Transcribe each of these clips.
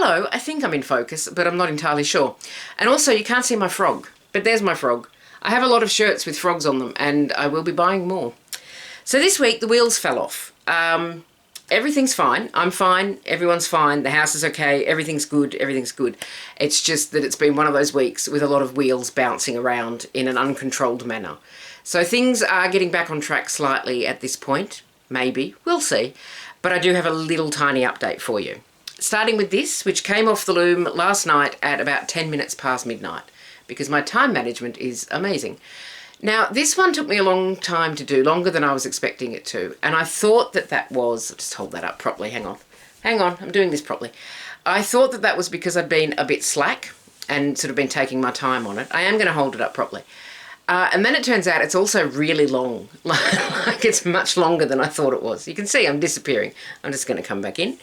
hello, I think I'm in focus, but I'm not entirely sure. And also, you can't see my frog, but there's my frog. I have a lot of shirts with frogs on them, and I will be buying more. So this week, the wheels fell off. Everything's fine. I'm fine. Everyone's fine. The house is okay. Everything's good. Everything's good. It's just that it's been one of those weeks with a lot of wheels bouncing around in an uncontrolled manner. So things are getting back on track slightly at this point. Maybe. We'll see. But I do have a little tiny update for you. Starting with this, which came off the loom last night at about 10 minutes past midnight, because my time management is amazing. Now, this one took me a long time to do, longer than I was expecting it to. And I thought that that was, just hold that up properly, hang on, I'm doing this properly. I thought that that was because I'd been a bit slack and sort of been taking my time on it. I am going to hold it up properly. And then it turns out it's also really long, like it's much longer than I thought it was. You can see I'm disappearing. I'm just going to come back in.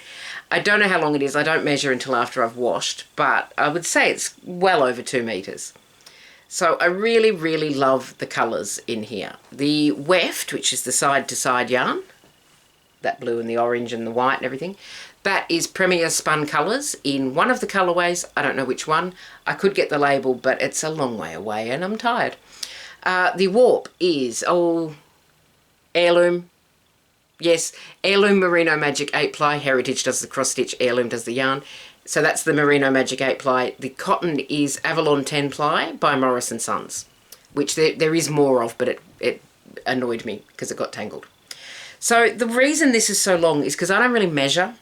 I don't know how long it is. I don't measure until after I've washed, but I would say it's well over 2 meters. So I really, really love the colours in here. The weft, which is the side-to-side yarn, that blue and the orange and the white and everything, that is Premier Spun Colours in one of the colourways. I don't know which one. I could get the label, but it's a long way away and I'm tired. The warp is, Heirloom. Yes, Heirloom Merino Magic 8-ply. Heritage does the cross-stitch, Heirloom does the yarn. So that's the Merino Magic 8-ply. The cotton is Avalon 10-ply by Morris & Sons, which there is more of, but it annoyed me because it got tangled. So the reason this is so long is because I don't really measure.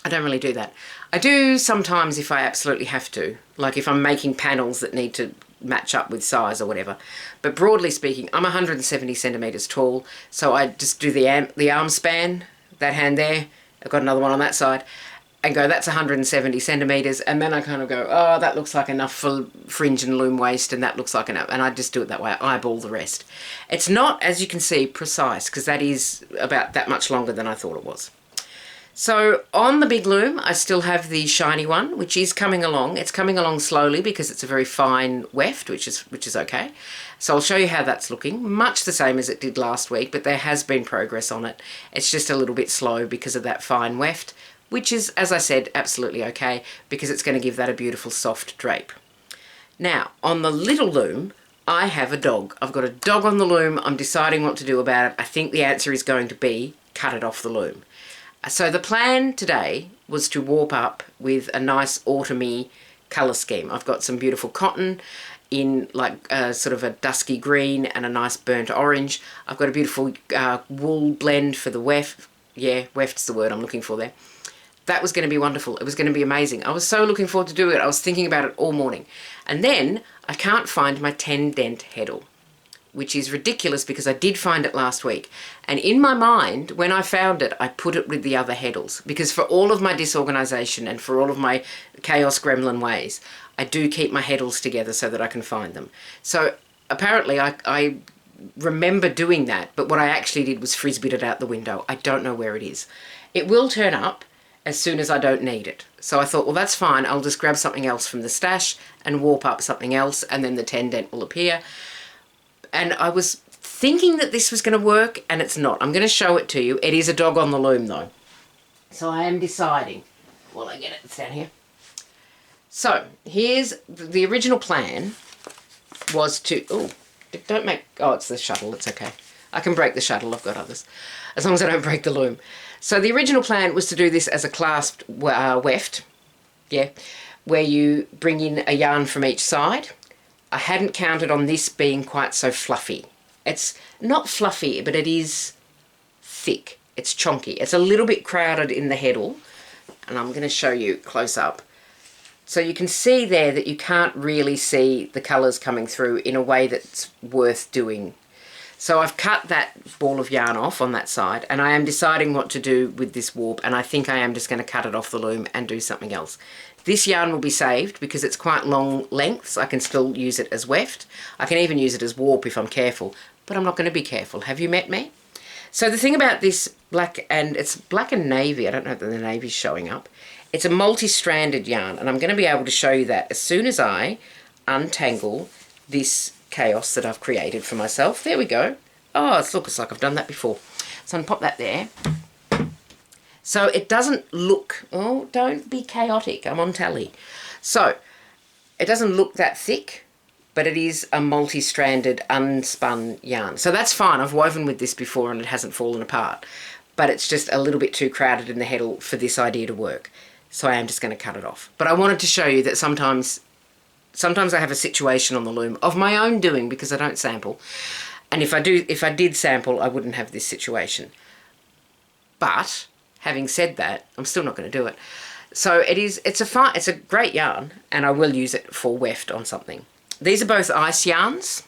I don't really do that. I do sometimes if I absolutely have to, like if I'm making panels that need to match up with size or whatever. But broadly speaking, I'm 170 centimetres tall, so I just do the arm span, that hand there. I've got another one on that side. And go, that's 170 centimetres, and then I kind of go, oh, that looks like enough for fringe and loom waist, and that looks like enough, and I just do it that way, I eyeball the rest. It's not, as you can see, precise, because that is about that much longer than I thought it was. So on the big loom, I still have the shiny one, which is coming along. It's coming along slowly because it's a very fine weft, which is okay. So I'll show you how that's looking, much the same as it did last week, but there has been progress on it. It's just a little bit slow because of that fine weft, which is, as I said, absolutely okay because it's going to give that a beautiful soft drape. Now, on the little loom, I have a dog. I've got a dog on the loom. I'm deciding what to do about it. I think the answer is going to be cut it off the loom. So the plan today was to warp up with a nice autumny colour scheme. I've got some beautiful cotton in like sort of a dusky green and a nice burnt orange. I've got a beautiful wool blend for the weft. Yeah, weft's the word I'm looking for there. That was going to be wonderful. It was going to be amazing. I was so looking forward to doing it. I was thinking about it all morning. And then I can't find my 10 dent heddle, which is ridiculous because I did find it last week. And in my mind, when I found it, I put it with the other heddles because for all of my disorganisation and for all of my chaos gremlin ways, I do keep my heddles together so that I can find them. So apparently I remember doing that, but what I actually did was frisbeed it out the window. I don't know where it is. It will turn up as soon as I don't need it. So I thought, well, that's fine. I'll just grab something else from the stash and warp up something else and then the 10 dent will appear. And I was thinking that this was going to work and it's not. I'm going to show it to you. It is a dog on the loom though. So I am deciding. Well, I get it. It's down here. So here's the original plan was to, it's the shuttle. It's okay. I can break the shuttle. I've got others. As long as I don't break the loom. So the original plan was to do this as a clasped weft, yeah, where you bring in a yarn from each side. I hadn't counted on this being quite so fluffy. It's not fluffy, but it is thick. It's chonky. It's a little bit crowded in the heddle, and I'm going to show you close up. So you can see there that you can't really see the colours coming through in a way that's worth doing. So I've cut that ball of yarn off on that side and I am deciding what to do with this warp, and I think I am just going to cut it off the loom and do something else. This yarn will be saved because it's quite long lengths. I can still use it as weft. I can even use it as warp if I'm careful, but I'm not going to be careful. Have you met me? So the thing about this it's black and navy, I don't know if the navy's showing up. It's a multi-stranded yarn and I'm going to be able to show you that as soon as I untangle this chaos that I've created for myself. There we go. Oh, it looks like I've done that before. So I'm going to pop that there. So it doesn't look, oh, don't be chaotic, I'm on tally. So it doesn't look that thick, but it is a multi-stranded unspun yarn. So that's fine, I've woven with this before and it hasn't fallen apart. But it's just a little bit too crowded in the heddle for this idea to work. So I am just going to cut it off. But I wanted to show you that sometimes I have a situation on the loom of my own doing because I don't sample. And if I did sample, I wouldn't have this situation. But having said that, I'm still not going to do it. So it's a great yarn, and I will use it for weft on something. These are both ice yarns.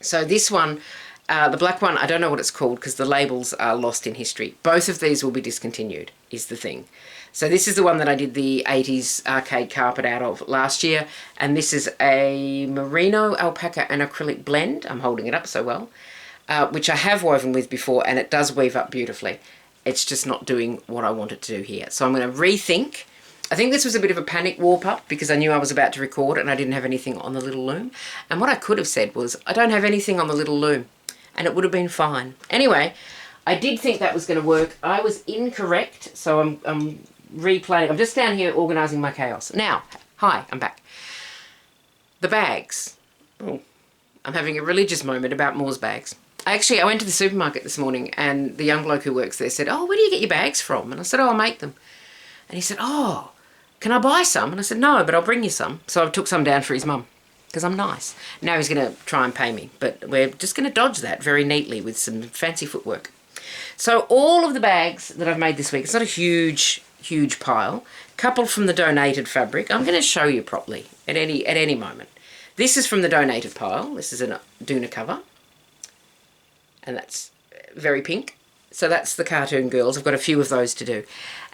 So this one, the black one, I don't know what it's called because the labels are lost in history. Both of these will be discontinued, is the thing. So this is the one that I did the 80s arcade carpet out of last year. And this is a merino, alpaca and acrylic blend. I'm holding it up so well. Which I have woven with before, and it does weave up beautifully. It's just not doing what I want it to do here. So I'm going to rethink. I think this was a bit of a panic warp up because I knew I was about to record and I didn't have anything on the little loom. And what I could have said was, I don't have anything on the little loom. And it would have been fine. Anyway, I did think that was going to work. I was incorrect, so I'm replanning. I'm just down here organising my chaos. Now, hi, I'm back. The bags. Oh, I'm having a religious moment about Moore's bags. I went to the supermarket this morning and the young bloke who works there said, oh, where do you get your bags from? And I said, oh, I'll make them. And he said, oh, can I buy some? And I said, no, but I'll bring you some. So I took some down for his mum because I'm nice. Now he's going to try and pay me, but we're just going to dodge that very neatly with some fancy footwork. So all of the bags that I've made this week, it's not a huge pile, couple from the donated fabric. I'm going to show you properly at any moment. This is from the donated pile. This is a Doona cover. And that's very pink. So that's the cartoon girls. I've got a few of those to do.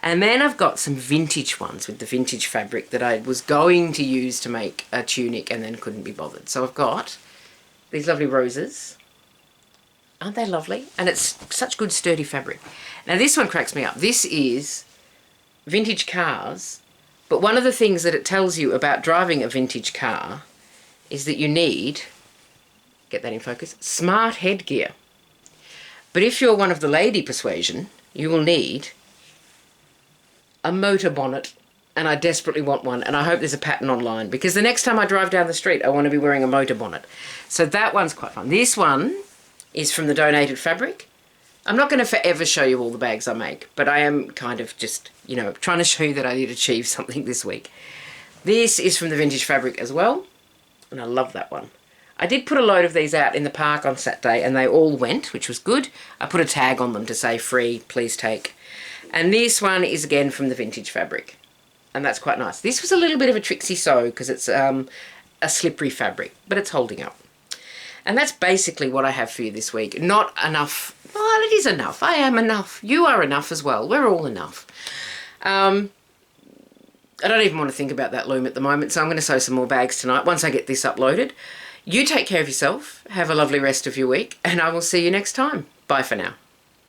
And then I've got some vintage ones with the vintage fabric that I was going to use to make a tunic and then couldn't be bothered. So I've got these lovely roses. Aren't they lovely? And it's such good sturdy fabric. Now this one cracks me up. This is vintage cars. But one of the things that it tells you about driving a vintage car is that you need, get that in focus, smart headgear. But if you're one of the lady persuasion, you will need a motor bonnet, and I desperately want one, and I hope there's a pattern online, because the next time I drive down the street, I want to be wearing a motor bonnet. So that one's quite fun. This one is from the donated fabric. I'm not going to forever show you all the bags I make, but I am kind of just, you know, trying to show you that I did achieve something this week. This is from the vintage fabric as well, and I love that one. I did put a load of these out in the park on Saturday and they all went, which was good. I put a tag on them to say free, please take. And this one is again from the vintage fabric. And that's quite nice. This was a little bit of a tricksy sew because it's a slippery fabric, but it's holding up. And that's basically what I have for you this week. Not enough. Well, it is enough. I am enough. You are enough as well. We're all enough. I don't even want to think about that loom at the moment, so I'm going to sew some more bags tonight once I get this uploaded. You take care of yourself, have a lovely rest of your week, and I will see you next time. Bye for now.